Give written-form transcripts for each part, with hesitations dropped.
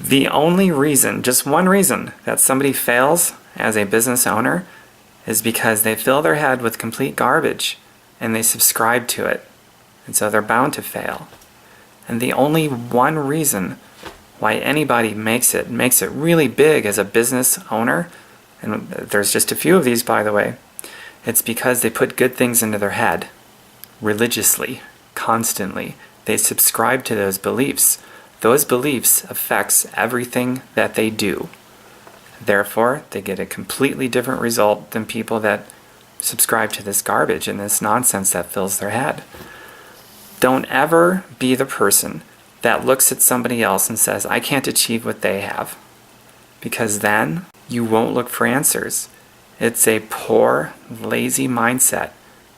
The only reason, just one reason, that somebody fails as a business owner is because they fill their head with complete garbage and they subscribe to it. And so they're bound to fail. And the only one reason why anybody makes it really big as a business owner, and there's just a few of these, by the way, it's because they put good things into their head religiously, constantly. They subscribe to those beliefs. Those beliefs affects everything that they do. Therefore, they get a completely different result than people that subscribe to this garbage and this nonsense that fills their head. Don't ever be the person that looks at somebody else and says, I can't achieve what they have. Because then you won't look for answers. It's a poor, lazy mindset.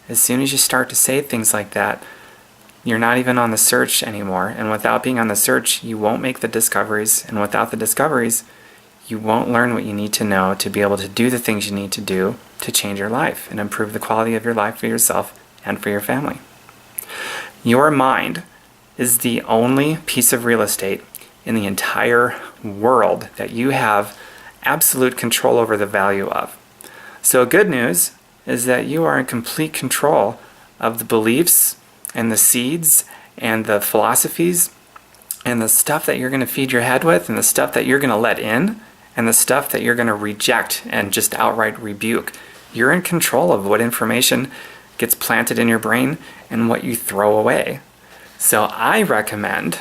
As soon as you start to say things like that, you're not even on the search anymore. And without being on the search, you won't make the discoveries. And without the discoveries, you won't learn what you need to know to be able to do the things you need to do to change your life and improve the quality of your life for yourself and for your family. Your mind is the only piece of real estate in the entire world that you have absolute control over the value of. So good news is that you are in complete control of the beliefs and the seeds and the philosophies and the stuff that you're going to feed your head with and the stuff that you're going to let in and the stuff that you're going to reject and just outright rebuke. You're in control of what information gets planted in your brain and what you throw away. So I recommend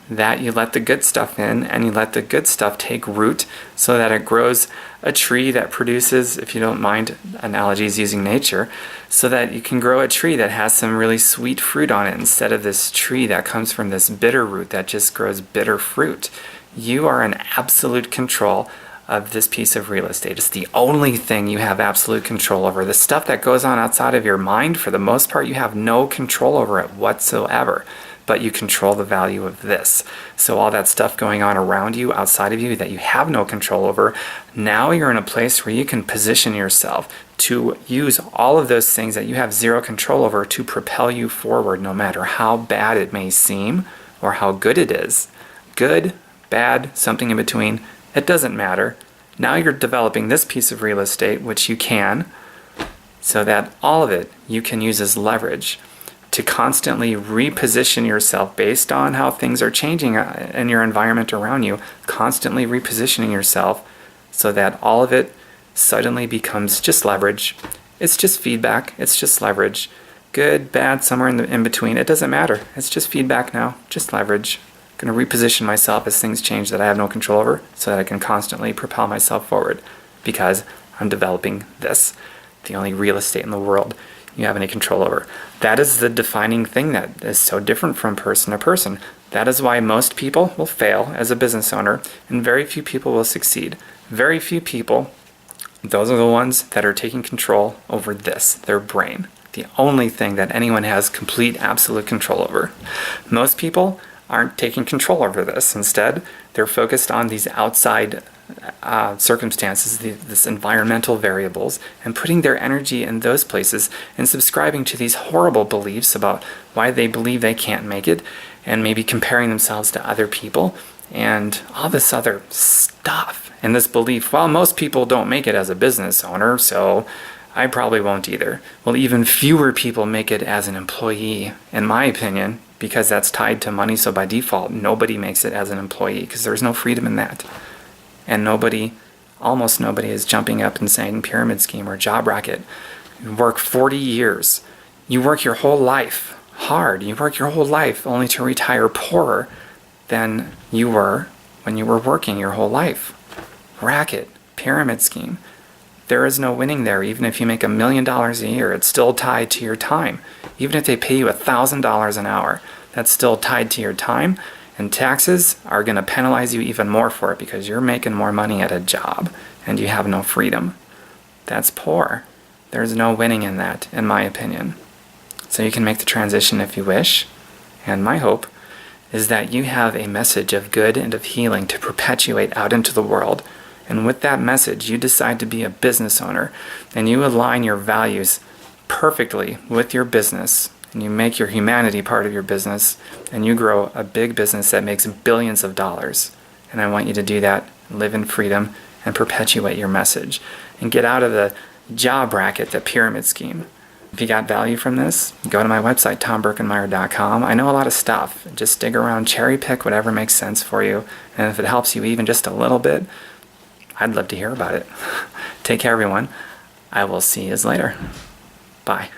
that you let the good stuff in and you let the good stuff take root so that it grows a tree that produces, if you don't mind analogies using nature, so that you can grow a tree that has some really sweet fruit on it instead of this tree that comes from this bitter root that just grows bitter fruit. You are in absolute control of this piece of real estate. It's the only thing you have absolute control over. The stuff that goes on outside of your mind, for the most part, you have no control over it whatsoever. But you control the value of this. So all that stuff going on around you, outside of you, that you have no control over, now you're in a place where you can position yourself to use all of those things that you have zero control over to propel you forward, no matter how bad it may seem or how good it is. Good, bad, something in between, it doesn't matter. Now you're developing this piece of real estate, which you can, so that all of it you can use as leverage to constantly reposition yourself based on how things are changing in your environment around you, constantly repositioning yourself so that all of it suddenly becomes just leverage. It's just feedback. It's just leverage. Good, bad, somewhere in between. It doesn't matter. It's just feedback now. Just leverage. I'm going to reposition myself as things change that I have no control over so that I can constantly propel myself forward because I'm developing this, the only real estate in the world you have any control over. That is the defining thing that is so different from person to person. That is why most people will fail as a business owner and very few people will succeed. Very few people, those are the ones that are taking control over this, their brain. The only thing that anyone has complete, absolute control over. Most people aren't taking control over this. Instead, they're focused on these outside circumstances, this environmental variables, and putting their energy in those places and subscribing to these horrible beliefs about why they believe they can't make it, and maybe comparing themselves to other people and all this other stuff. And this belief, well, most people don't make it as a business owner, so I probably won't either. Well, even fewer people make it as an employee, in my opinion, because that's tied to money. So by default, nobody makes it as an employee because there's no freedom in that. And almost nobody is jumping up and saying pyramid scheme or job racket. You work 40 years. You work your whole life hard. You work your whole life only to retire poorer than you were when you were working your whole life. Racket, pyramid scheme. There is no winning there. Even if you make $1 million a year, it's still tied to your time. Even if they pay you $1,000 an hour, that's still tied to your time. And taxes are going to penalize you even more for it because you're making more money at a job and you have no freedom. That's poor. There's no winning in that, in my opinion. So you can make the transition if you wish. And my hope is that you have a message of good and of healing to perpetuate out into the world. And with that message, you decide to be a business owner and you align your values perfectly with your business. And you make your humanity part of your business, and you grow a big business that makes billions of dollars. And I want you to do that, live in freedom, and perpetuate your message. And get out of the job bracket, the pyramid scheme. If you got value from this, go to my website, tombirkenmeyer.com. I know a lot of stuff. Just dig around, cherry pick whatever makes sense for you. And if it helps you even just a little bit, I'd love to hear about it. Take care, everyone. I will see you later. Bye.